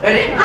That is good.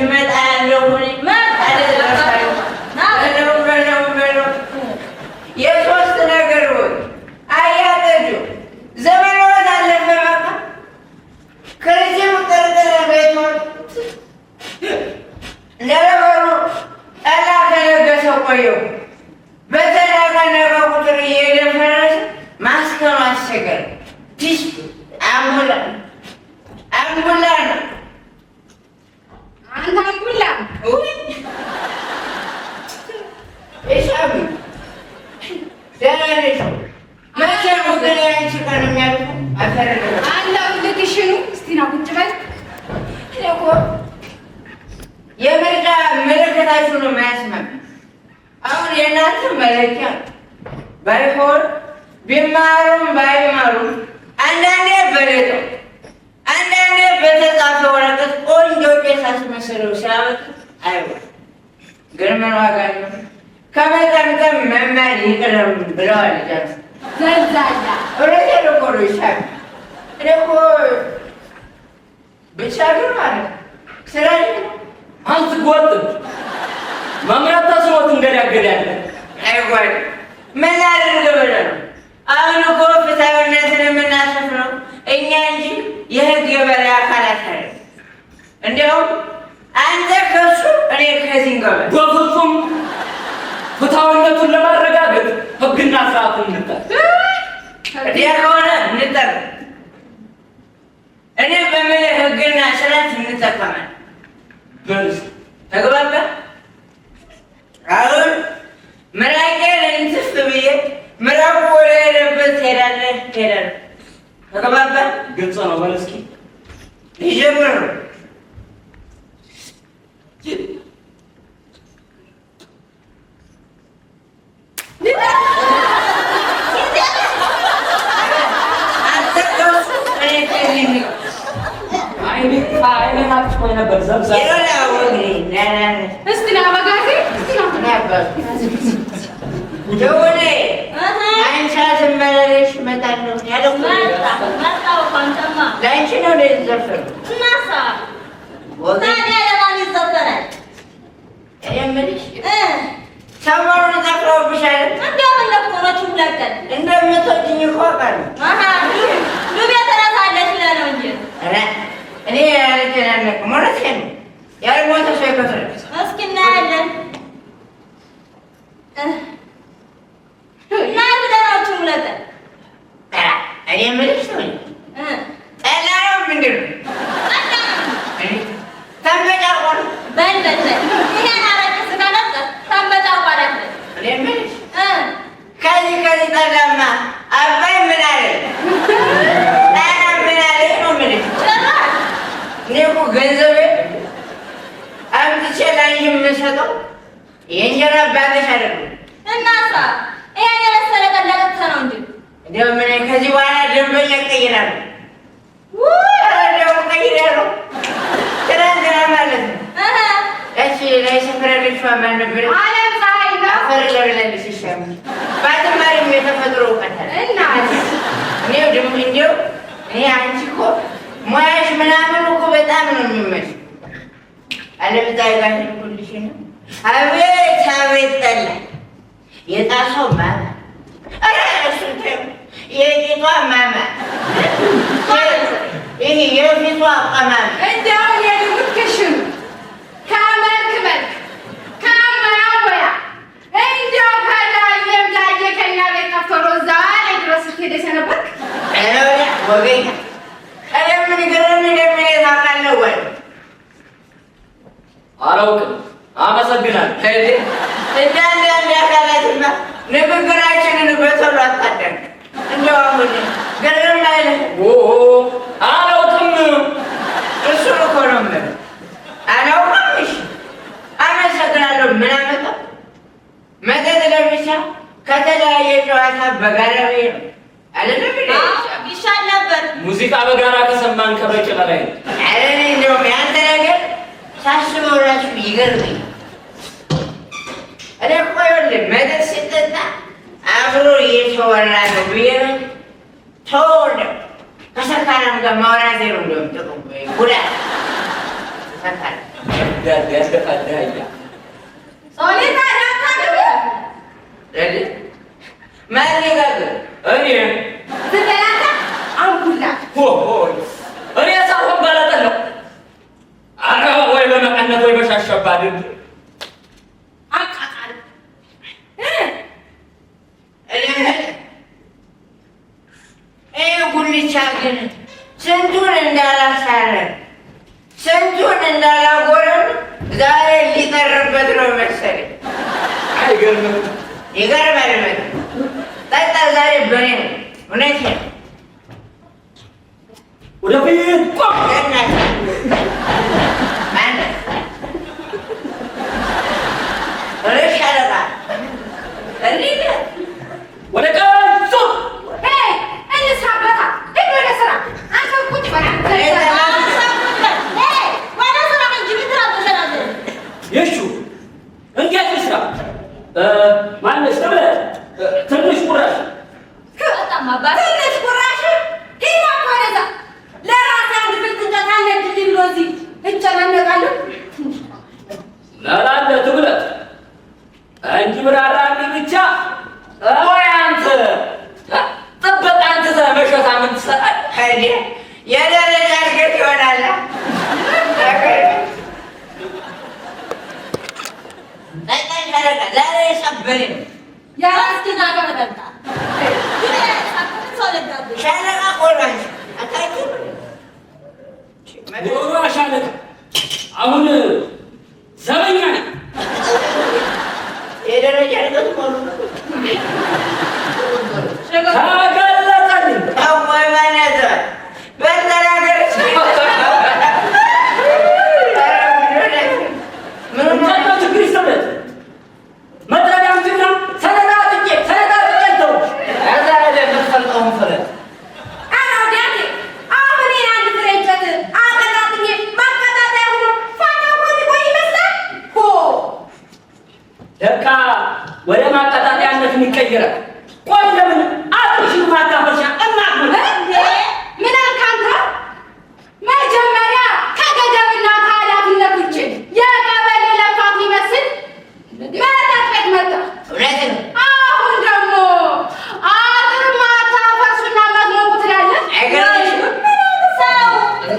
እመጣለሁ የሶስት ነገር ወይ አያጠጁ ዘመናት አለፈ በቃ ከዚህም ቅርቅር ቤቶች ለነገሩ ጠላ ከነገሰው ቆየው በተናቀነቀ ቁጥር እየደፈረሰ ማስከኑ አስቸገረ። ፒስ አምቡላ ነው አንተ አምቡላ እሻም ደህና ነሽ? መቼ ነው ግን ያንቺ ቀን የሚያልፈው? አለው ልክሽኑ እስቲ ና ቁጭ በል። እኮ የምርጫ ምልክታችሁ ነው የማያስማማ። አሁን የእናንተ መለኪያ ባይሆን ቢማሩም ባይማሩም አንዳንዴ በሌጠው አንዳንዴ በተጻፈ ወረቀት ቆንጆ ቄስ አስመስለው ሲያበቃ አይሆን ግን ምን ዋጋ ነው? ከመጠምጠም መማር ይቅርም ብለዋል። ዘልዛላ እውነቴን እኮ ነው። ይሻል እኔ እኮ ብቻ ግን ማለት ስራ አንተ ጎጥ መምራት ተስኖት እንገዳገዳለ አይጓድ ምን ላድርግ ብለህ ነው? አሁን እኮ ፍትሃዊነትን የምናሰፍነው እኛ እንጂ የህግ የበላይ አካላት አይደለም። እንዲያውም አንተ ከሱ እኔ ከዚህ እንገባለን። በፍጹም ፍትሃዊነቱን ለማረጋገጥ ህግና ስርዓቱን እንጠር። እንዲያ ከሆነ እንጠር። እኔ በምልህ ህግና ስርዓት እንጠቀማለን። በልስ ተግባባን? አሁን ምራቄን እንትፍ ብዬ ምራቁ ወደ ሄደበት ትሄዳለህ። ተግባባን? ግልጽ ነው። በል እስኪ ይጀምር ነው ሰሞኑን ዘፍረውብሻል። እንደምትወጂኝ እኮ አውቃለሁ። እኔ አልጨናነቅም። እውነቴን ነው። ያልሞተ ሰው ይከስራል። እስኪ እናያለን። እና ብለናችሁ ሙለጠን እኔ የምልሽ ነው ጠላ ነው ምንድን ነው? ተንበጫቋል በለጠ ይሄን አረቅ ስጋለጠ ተንበጫቋል። እኔ የምልሽ ከዚህ ጠላማ አባይ ምን አለ ጣና ምን አለ ነው የምልሽ። እኔ እኮ ገንዘቤ አምጥቼ ላይ የምሰጠው የእንጀራ አባትሽ አይደለም። እናሳ ይሄን የመሰለ ጠላ ጠጥተህ ነው እንጂ እንደውም እኔ ከዚህ በኋላ ደንበኛ እቀይራለሁ። ደግሞ እቀይራለሁ። ትናንትና ማለት ነው እሺ ላይ ሰፈር ልጅ ማን ነበር? አለም ፀሐይ ነው። አፈር ለብለልሽ ይሻም ባትማሪም የተፈጥሮ እውቀት አለ እና እንደው እኔ አንቺ እኮ ሙያሽ ምናምን እኮ በጣም ነው የሚመች። አለብታይ ጋር ሁልሽ ነው። አቤት አቤት ጠላ የጣሰው ማማ የጌጧ ማማ ይሄ የፊቷ አቀማመጥ እንደው የልሙትሽን ከመልክ መልክ ከሙያ እንደው ከዳየም ዳየ ከኛ ቤት ጠፍቶ ሮዛ ላይ ድረስ ስትሄድ የሰነበትክ ወገኛ እኔ ምን ግርም እንደሚለኝ ታውቃለህ ወይ? አላውቅም። አመሰግናለሁ። አንዳንድ አካላትማ ንግግራችንን በቶሎ አታደርግ። እንደው አሁን ግርም አይልም? አላውቅም። እሱን እኮ ነው የምልህ። አላውቅም። እሺ አመሰግናለሁ። ምን አመጣው? መጠጥ ለብቻ ከተለያየ ጨዋታ በጋራ ነው አይደለም? ይሻል ነበር። ሙዚቃ በጋራ ከሰማን ከበቂ በላይ ነው። እንደውም ያንተ ነገር ሳስበው እራሱ ይገርመኝ። እኔ እኮ ይኸውልህ መጠጥ ሲጠጣ አብሮ እየተወራ ነው ብዬ ነው። ተወው እንደው ከሰካራም ጋር ማውራቴ ነው እንደውም ጥቅሙ ጉዳት ሰካራ ያስደፋልህ ማን ይጋግር? እኔ ትበላታ አንኩላ እኔ ሳይሆን ባለጠለው ኧረ ወይ በመቀነት ወይ በሻሸባ ድል አቃቃል ጉልቻ ግን ስንቱን እንዳላሳረን ስንቱን እንዳላጎረን ዛሬ ሊጠርበት ነው መሰለኝ። አይገርምም? ይገርማል። ጠጣ ዛሬ በኔ ነው። እውነቴን ነው። ወደፊት ቆም ወደ ቀን ዙር እንስራበታ ወደ ስራ አንተ ቁጭ በላ የሹ እንዴት ልስራ? ማነሽ ተብለህ ትንሽ ቁራሽ ትንሽ ቁራሽ ሂማ ኮነዛ ለራሴ አንድ ፍልጥ እንጨት አነድልኝ ብሎ እዚህ እጨናነቃለሁ። ላላለ ትብለት እንጂ ብራራልኝ ብቻ ወይ አንተ ጥበቃ አንተ መሸታ ምን ትሰራለህ? የደረጃ እድገት ይሆናል። ዛሬ ሰበሬ ነው። የራስህን አገር በልጣ ሻለቃ ቆራሽ ዶሮ አሻለቅ አሁን ዘበኛ ነኝ። የደረጃ እድገት ሆኑ ተገለጠልኝ። ወይ ማለት በተናገር ምንድነው ችግር ይሰበት መጥረዳም ጅግና ሰነዳ ጥቄ ተው ያዛረደ መፈልቀውን ፈረድ አናውዳቴ አሁን አንድ ፍሬ እንጨት አቀጣጥኜ ማቀጣጠያ ሆኖ ፋታ ቆይ ይመስላል ሆ ለካ ወደ ማቀጣጠያነት የሚቀየራል። ቆይ ለምን አጥሽን ማካፈሻ እናት ምን አልክ አንተ? መጀመሪያ ከገደብና ከኃላፊነት ውጭ የቀበሌ ለፋት ይመስል መጠጥ ቤት መጣ። እውነት ነው። አሁን ደግሞ አጥር ማታ ፈርሱና መዝሙሩ ትላለህ። አይገርምሽም? ሰው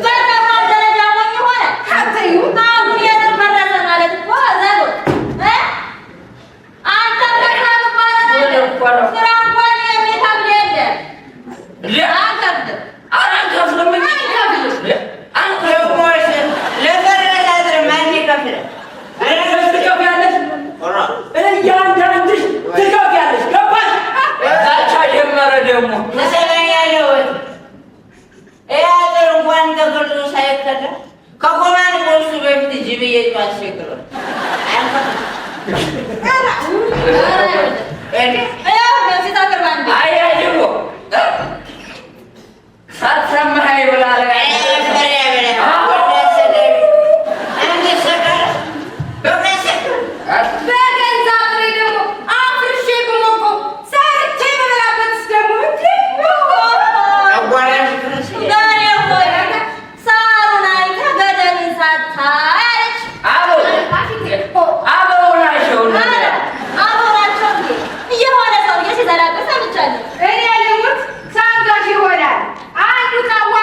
በተማር ደረጃ ሞኝ ሆነ። ከትዩ አሁን የድር ፈረሰ ማለት እኮ ዘጎ አንተ በካሉ ማለት ስራ እንኳን የሚከብድ የለም። አከብድም አራንከፍለምን ለፈረሳት ማን ይከፍላል? ትከፍያለሽ፣ እያንዳንድሽ ትከፍያለሽ። ገባሽ? ዛቻ ጀመረ ደግሞ ትሰማኛለህ ወይ? ይህ አጥር እንኳን ተፈርሶ ሳይከላ ከኮማን ቦርሱ በፊት ጅብ እየጮኸ አስቸግሯል። አያጅቦ ሳትሰማህ ይብላል። በገዛ ጥሬ ደግሞ አፍርሼ ብሞቆ ሰርቼ በበላበትስ ደግሞ ሳሩን አይተህ ገደልን ሳታይ አበውናቸው እየሆነ ሰውዬ ሲዘላበት ሰምቻለሁ። እኔ ልሙት ሳንጋሽ ይሆናል አንዱ ካዋ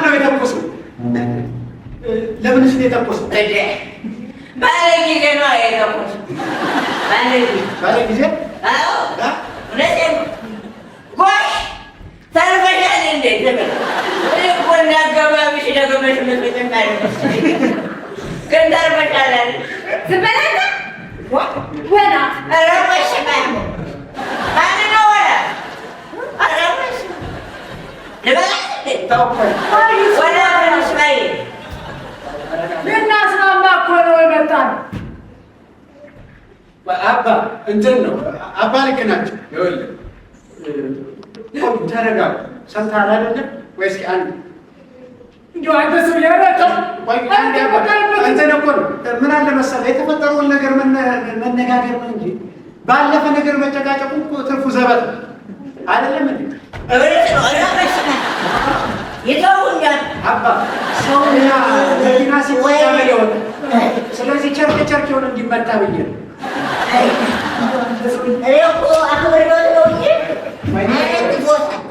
ነው የተኮሰው? ለምንስ ነው የተኮሰው? ባለጊዜ ነው የተኮሰው። ባለጊዜ? አዎ እውነቴን ነው። ጎሽ ተርፈሻል እንዴ? ዘመን እኮ እንዳገባብሽ ደግመሽ ምትመጭ ግን ተርፈሻል አይደል? ዝም በል አንተ ወና ረበሽ ማን ነው ወላ ረበሽ ወላ ስማይ ልናስማማ እኮ ነው የመጣነው። አባ እንትን ነው አባ ልክ ናቸው። ይኸውልህ ተረጋጋ። ሰምተሃል አይደለም ወይስ አንድ እንዲሁ አንተ ሰው ያረቀው እንትን እኮ ነው። ምን አለ መሰለህ የተፈጠረውን ነገር መነጋገር ነው እንጂ ባለፈ ነገር መጨቃጨቁ እኮ ትርፉ ዘበት ነው አይደለም እንዴ? እብረት ነው ረበሽ ይተውኛል አባ ሰውና መኪና ሲወያመ ይወጣ። ስለዚህ ቸርክ ሆነ እንዲመታ ብዬ ነው። እኮ አክብር ነው እንጂ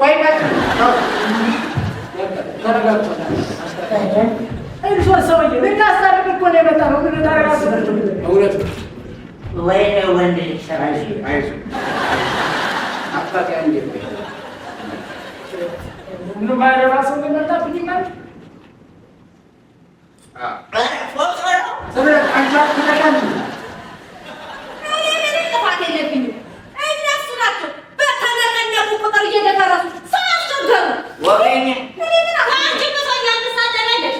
ቆይ እንሶ ሰውዬ ልናስታርቅ እኮ ነው የመጣነው። ምን ታረጋግጥ? እውነት ነው። ወይኔ ወንድ ሰራሽ አይዞህ አባቴ አንዴ ምን ማረባ ሰው መጣብኝ ማለት ፎቶ ነው ሰብረ አንቺ አትነካኝ። እኔ ጥፋት የለብኝም። እነሱ ናቸው በተነቀነቁ ቁጥር እየደረሱ ሰው አስቸገሩ። ወገኔ አንቺ ብሶኛ ትሳደናለሽ።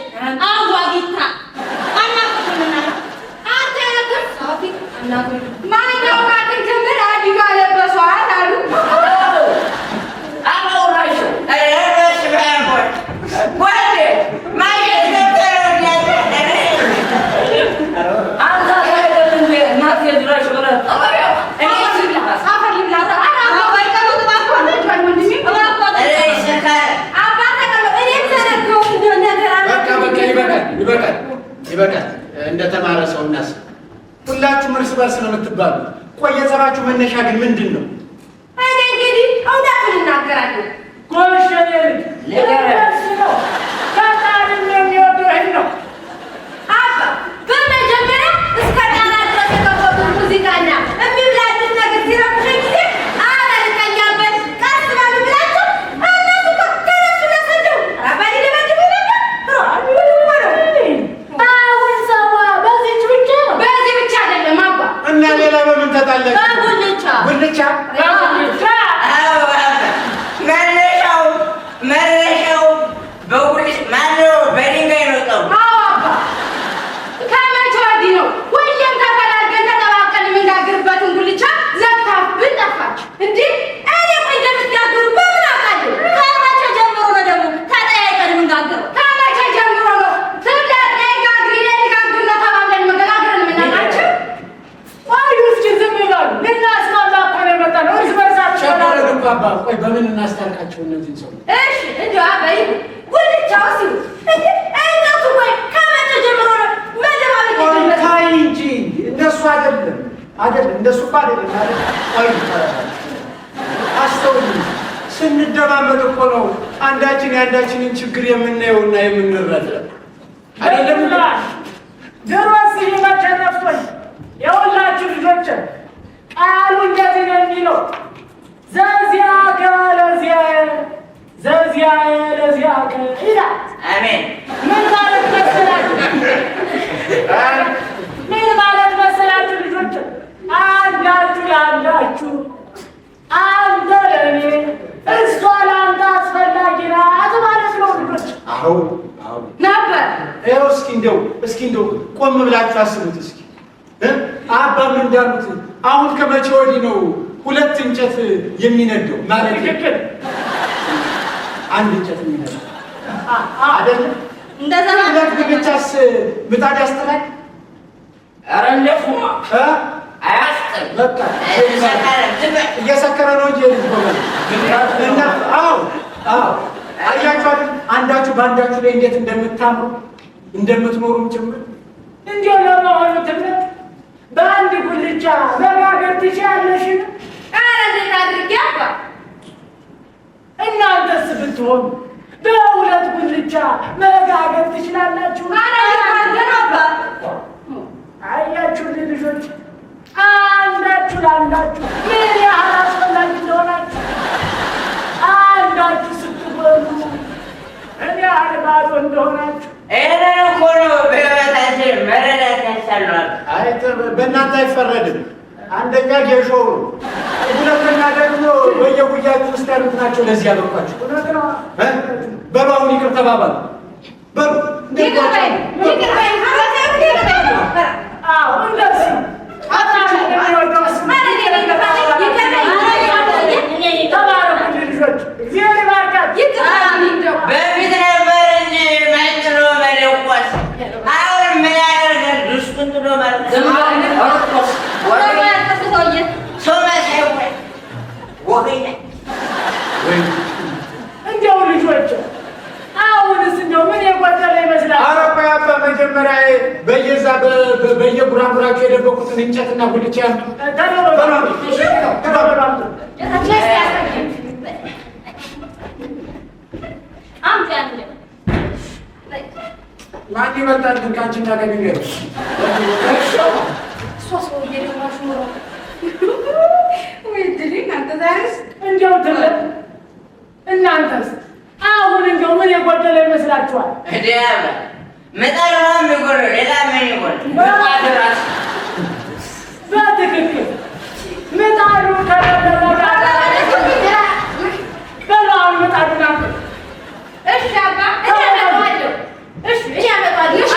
አዋጊታ አናቁምና አንተ ያለብህ ሳፊ አናቁም ማኛው ማትን ክምር አዲጋ ለበሷት አሉ አባውራሽ ረበሽ ባይሆን ወንድ ማየት ነበረው አንተ ታይደል እንዴ እናት የድራሽ ብለ ይበቃል። እንደተማረ ሰው እናስብ። ሁላችሁም እርስ በርስ ነው የምትባሉ። ቆይ የጸባችሁ መነሻ ግን ምንድን ነው? እኔ እንግዲህ እውነቱን እናገራለሁ። ጎሽ ለገረስ ነው ፈጣሪም የሚወደው ይሄን ነው። አባ በመጀመሪያ እስከ ጣራ ድረስ የከፈቱት ሙዚቃና የሚብላትን ነገር ሲረብሸኝ ጊዜ አላልቀኛበት ቀስ በሉ ብላቸው እነሱ እኮ ተነሱ ለሰደው አባሪ ደበድቡ ነበር አሁን ሰዋ በዚህች ብቻ ነው። በዚህ ብቻ አይደለም አባ እና ሌላ በምን ተጣላችሁ? በጉልቻ ጉልቻ መነሻው በጉልሽ ማነው? በድንጋይ ነው ጠው አዎ አባ ከመቼ ወዲህ ነው ሁሌም ተፈላልገን ተጠባብቀን የምንጋግርበትን ጉልቻ ዘግታብን ጠፋች እንዴ? እኔ ቆይ እንደምትጋግሩ በምን አውቃለሁ? ከመቼ ጀምሮ ነው ደግሞ ተጠያይቀን የምንጋግረው? ከመቼ ጀምሮ ነው ትዳር ጋግሪ ጋግር ነው ተባብለን መጋገርን የምናውቃቸው? ቆይ እስኪ ዝም ይላሉ። ልናስማማ እኮ ነው የመጣነው። እርስ በርሳቸው ሸበረን እኮ አባ። ቆይ በምን እናስታርቃቸው እነዚህን ሰው? እሺ እንደው አባይ ጉልቻው ሲሉ እንዴ እነሱ ቆይ ከመቼ ጀምሮ ነው መደባበቅ የጀመረው? ታይ እንጂ እንደሱ አይደለም እንደሱ እኮ አይደለም ማለት ቆይ አስተውሉ። ስንደማመጥ እኮ ነው አንዳችን የአንዳችንን ችግር የምናየውና የምንረዳው አይደለም። ድሮስ ይመቸ ነፍቶኝ የሁላችሁ ልጆች ቃሉ እንደዚህ ነው የሚለው ዘዚያከ ለዚያከ ይላል። አሜን። ምን ማለት መሰላችሁ? ምን ማለት መሰላችሁ ልጆች? አንዳችሁ ያላችሁ አንተ ለእኔ እሷ ለአንተ አስፈላጊ ናት ማለት ነው ልጆች። አሁን ነበር ይኸው እስኪ እንደው ቆም ብላችሁ አስቡት እስኪ አባም እንዳሉት አሁን ከመቼ ወዲህ ነው ሁለት እንጨት የሚነደው? ማለት ትክክል አንድ እንጨት የሚነደው አይደለም። እንደዛ ሁለት ብቻስ ምጣድ ያስጥላል? ኧረ እንደፉ አያስጥል። በቃ እየሰከረ ነው እንጂ ልጅ ጎበዝ እና አዎ አያችሁ አይደል አንዳችሁ በአንዳችሁ ላይ እንዴት እንደምታምሩ እንደምትኖሩም ጭምር። እንዲያው ለመሆኑ ትምህርት በአንድ ጉልቻ መጋገር ትችያለሽን? ኧረ እንዴት አድርጌ አባ እናንተስ ብትሆኑ በሁለት ጉልቻ መጋገር ትችላላችሁ። አያችሁ ልጆች፣ አንዳችሁ ለአንዳችሁ ምን ያህል አስፈላጊ እንደሆናችሁ አንዳችሁ ስትበሉ ምን ያህል ባዶ እንደሆናችሁ ይህንን እኮ ነው በህይወታችን መረዳት ያሳለዋል። በእናንተ አይፈረድም። አንደኛ ጌሾው ነው፣ ሁለተኛ ደግሞ በየጉያችሁ ውስጥ ያሉት ናቸው ለዚህ ያበቋቸው። በሉ አሁን ይቅር ተባባሉ። በሉ በፊት ነበር እንጂ መጥኖ መለኮስ፣ አሁን ምን ያደርጋል? ድስቱን ጥሎ ማለት ሰው መሳይ ወገኛ እንደው ልጆች አሁንስ እንደው ምን የጎደለ ይመስላል? ኧረ ቆይ አባ መጀመሪያ በየዛ በየጉራጉራቸው የደበቁትን እንጨትና ጉልቻ ማን ይመጣል ግን ከአንቺና ከድንጋይ እንደው እናንተስ አሁን እንደው ምን የጎደለ ይመስላችኋል? ምጣድ ነው የሚጎለው፣ ሌላ ምን ይጎላል? በትክክል ምጣዱ ከረበረበ በላውን ምጣዱን አምጡ። እሺ አባ እኔ አመጣዋለሁ። እሺ እኔ አመጣዋለሁ። እሺ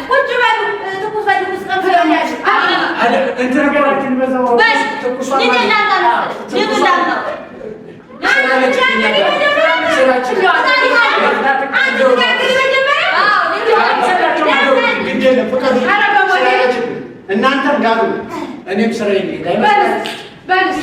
ቁጭ በሉ። ትኩስ በትኩስ ቀምሰኛል። እንትን ነገራችን በዛው በስ ይደላታ ይደላታ እናንተም ጋሩ እኔም ስራ በልስ በልስ